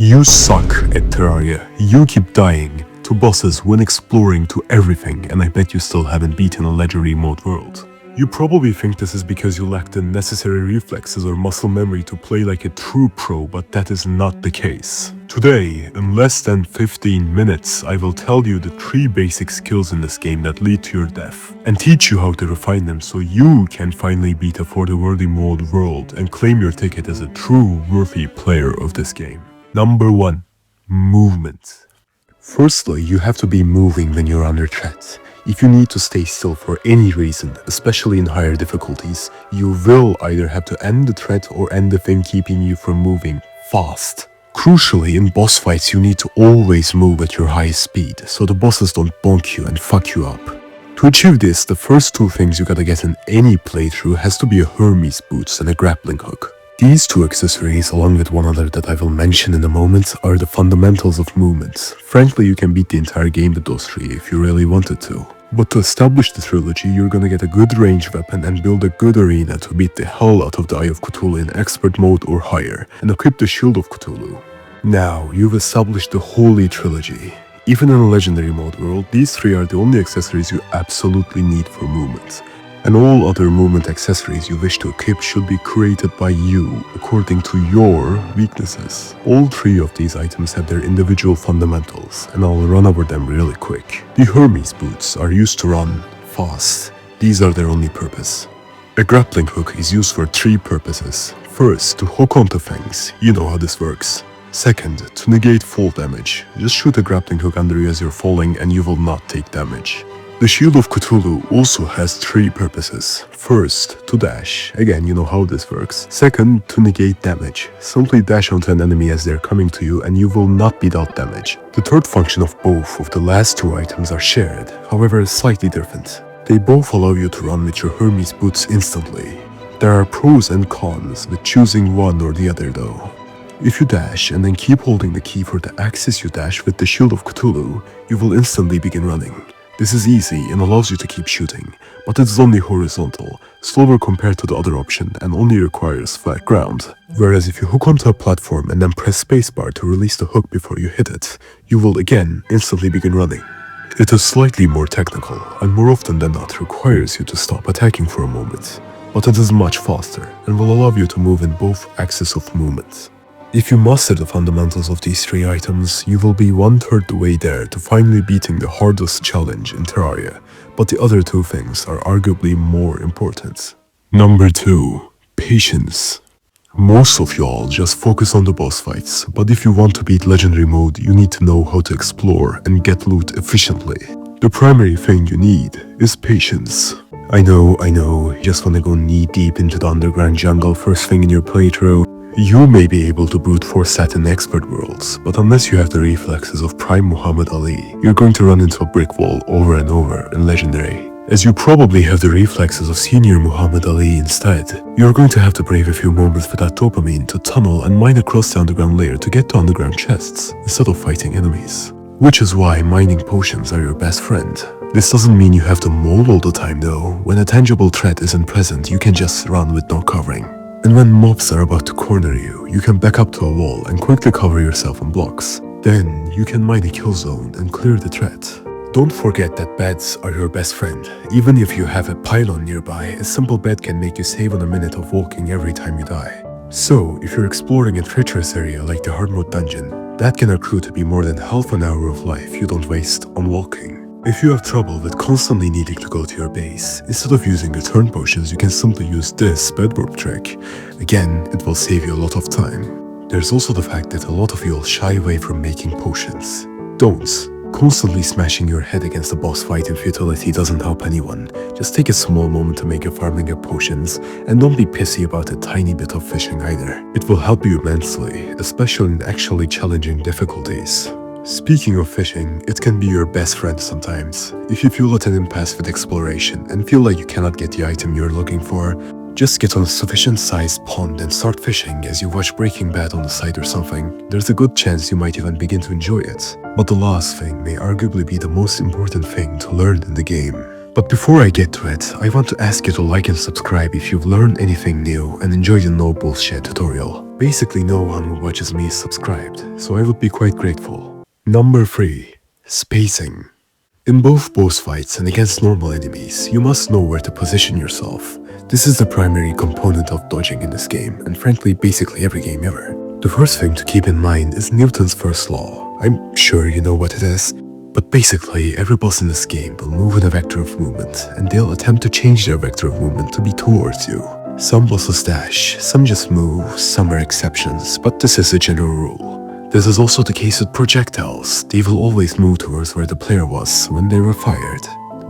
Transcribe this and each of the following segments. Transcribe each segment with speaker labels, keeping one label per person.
Speaker 1: You suck at Terraria. You keep dying to bosses when exploring to everything, and I bet you still haven't beaten a legendary mode world. You probably think this is because you lack the necessary reflexes or muscle memory to play like a true pro, but that is not the case. Today, in less than 15 minutes, I will tell you the 3 basic skills in this game that lead to your death, and teach you how to refine them so you can finally beat a for the worthy mode world and claim your ticket as a true worthy player of this game. Number 1. Movement. Firstly, you have to be moving when you're under threat. If you need to stay still for any reason, especially in higher difficulties, you will either have to end the threat or end the thing keeping you from moving fast. Crucially, in boss fights you need to always move at your highest speed, so the bosses don't bonk you and fuck you up. To achieve this, the first 2 things you gotta get in any playthrough has to be a Hermes boots and a grappling hook. These 2 accessories, along with one other that I will mention in a moment, are the fundamentals of movement. Frankly, you can beat the entire game with those 3 if you really wanted to. But to establish the trilogy, you're gonna get a good range weapon and build a good arena to beat the hell out of the Eye of Cthulhu in expert mode or higher, and equip the Shield of Cthulhu. Now, you've established the holy trilogy. Even in a legendary mode world, these 3 are the only accessories you absolutely need for movement. And all other movement accessories you wish to equip should be created by you, according to your weaknesses. All 3 of these items have their individual fundamentals, and I'll run over them really quick. The Hermes boots are used to run fast. These are their only purpose. A grappling hook is used for 3 purposes. First, to hook onto things. You know how this works. Second, to negate fall damage. Just shoot a grappling hook under you as you're falling and you will not take damage. The Shield of Cthulhu also has 3 purposes. First, to dash. Again, you know how this works. Second, to negate damage. Simply dash onto an enemy as they're coming to you and you will not be dealt damage. The third function of both of the last 2 items are shared, however slightly different. They both allow you to run with your Hermes boots instantly. There are pros and cons with choosing one or the other though. If you dash and then keep holding the key for the axis you dash with the Shield of Cthulhu, you will instantly begin running. This is easy and allows you to keep shooting, but it is only horizontal, slower compared to the other option and only requires flat ground. Whereas if you hook onto a platform and then press spacebar to release the hook before you hit it, you will again instantly begin running. It is slightly more technical and more often than not requires you to stop attacking for a moment, but it is much faster and will allow you to move in both axes of movement. If you master the fundamentals of these 3 items, you will be 1/3 the way there to finally beating the hardest challenge in Terraria, but the other 2 things are arguably more important. Number 2. Patience. Most of y'all just focus on the boss fights, but if you want to beat legendary mode, you need to know how to explore and get loot efficiently. The primary thing you need is patience. I know, you just wanna go knee deep into the underground jungle first thing in your playthrough. You may be able to brute force that in expert worlds, but unless you have the reflexes of Prime Muhammad Ali, you're going to run into a brick wall over and over in Legendary. As you probably have the reflexes of Senior Muhammad Ali instead, you're going to have to brave a few moments for that dopamine to tunnel and mine across the underground layer to get to underground chests, instead of fighting enemies. Which is why mining potions are your best friend. This doesn't mean you have to mold all the time though. When a tangible threat isn't present, you can just run with no covering. And when mobs are about to corner you, you can back up to a wall and quickly cover yourself in blocks. Then, you can mine a kill zone and clear the threat. Don't forget that beds are your best friend. Even if you have a pylon nearby, a simple bed can make you save on a minute of walking every time you die. So, if you're exploring a treacherous area like the hard mode dungeon, that can accrue to be more than half an hour of life you don't waste on walking. If you have trouble with constantly needing to go to your base, instead of using return potions, you can simply use this bed warp trick. Again, it will save you a lot of time. There's also the fact that a lot of you will shy away from making potions. Don't. Constantly smashing your head against a boss fight in futility doesn't help anyone. Just take a small moment to make your farming your potions, and don't be pissy about a tiny bit of fishing either. It will help you immensely, especially in actually challenging difficulties. Speaking of fishing, it can be your best friend sometimes. If you feel at an impasse with exploration and feel like you cannot get the item you're looking for, just get on a sufficient sized pond and start fishing as you watch Breaking Bad on the side or something. There's a good chance you might even begin to enjoy it. But the last thing may arguably be the most important thing to learn in the game. But before I get to it, I want to ask you to like and subscribe if you've learned anything new and enjoyed the no bullshit tutorial. Basically no one who watches me is subscribed, so I would be quite grateful. Number 3. Spacing. In both boss fights and against normal enemies, you must know where to position yourself. This is the primary component of dodging in this game, and frankly basically every game ever. The first thing to keep in mind is Newton's first law. I'm sure you know what it is. But basically, every boss in this game will move in a vector of movement, and they'll attempt to change their vector of movement to be towards you. Some bosses dash, some just move, some are exceptions, but this is a general rule. This is also the case with projectiles. They will always move towards where the player was when they were fired.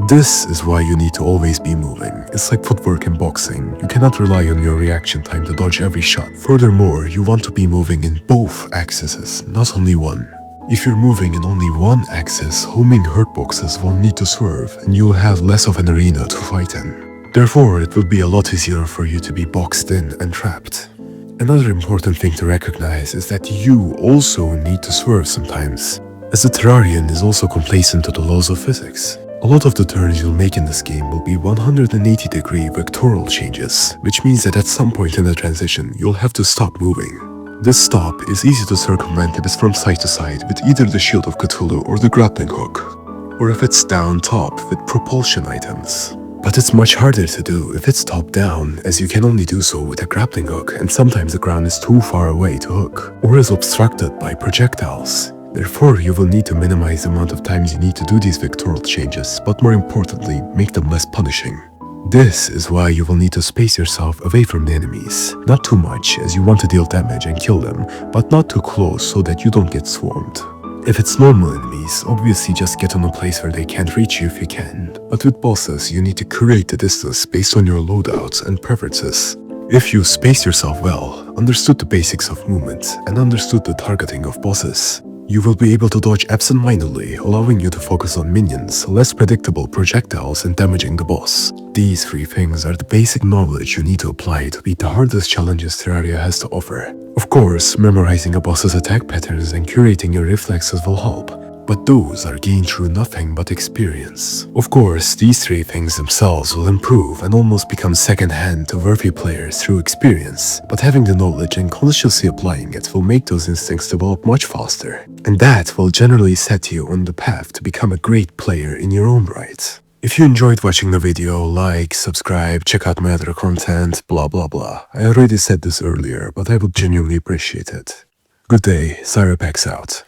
Speaker 1: This is why you need to always be moving. It's like footwork in boxing. You cannot rely on your reaction time to dodge every shot. Furthermore, you want to be moving in both axes, not only one. If you're moving in only one axis, homing hurt boxes won't need to swerve, and you'll have less of an arena to fight in. Therefore, it will be a lot easier for you to be boxed in and trapped. Another important thing to recognize is that you also need to swerve sometimes, as the Terrarian is also complacent to the laws of physics. A lot of the turns you'll make in this game will be 180-degree vectoral changes, which means that at some point in the transition, you'll have to stop moving. This stop is easy to circumvent if it's from side to side with either the Shield of Cthulhu or the Grappling Hook, or if it's down top with propulsion items. But it's much harder to do if it's top down, as you can only do so with a grappling hook, and sometimes the ground is too far away to hook, or is obstructed by projectiles. Therefore, you will need to minimize the amount of times you need to do these vectoral changes, but more importantly, make them less punishing. This is why you will need to space yourself away from the enemies. Not too much, as you want to deal damage and kill them, but not too close so that you don't get swarmed. If it's normal enemies, obviously just get on a place where they can't reach you if you can. But with bosses, you need to create the distance based on your loadouts and preferences. If you space yourself well, understood the basics of movement, and understood the targeting of bosses, you will be able to dodge absent-mindedly, allowing you to focus on minions, less predictable projectiles, and damaging the boss. These 3 things are the basic knowledge you need to apply to beat the hardest challenges Terraria has to offer. Of course, memorizing a boss's attack patterns and curating your reflexes will help, but those are gained through nothing but experience. Of course, these 3 things themselves will improve and almost become second-hand to worthy players through experience, but having the knowledge and consciously applying it will make those instincts develop much faster, and that will generally set you on the path to become a great player in your own right. If you enjoyed watching the video, like, subscribe, check out my other content, blah blah blah. I already said this earlier, but I would genuinely appreciate it. Good day, Keri-Pekka out.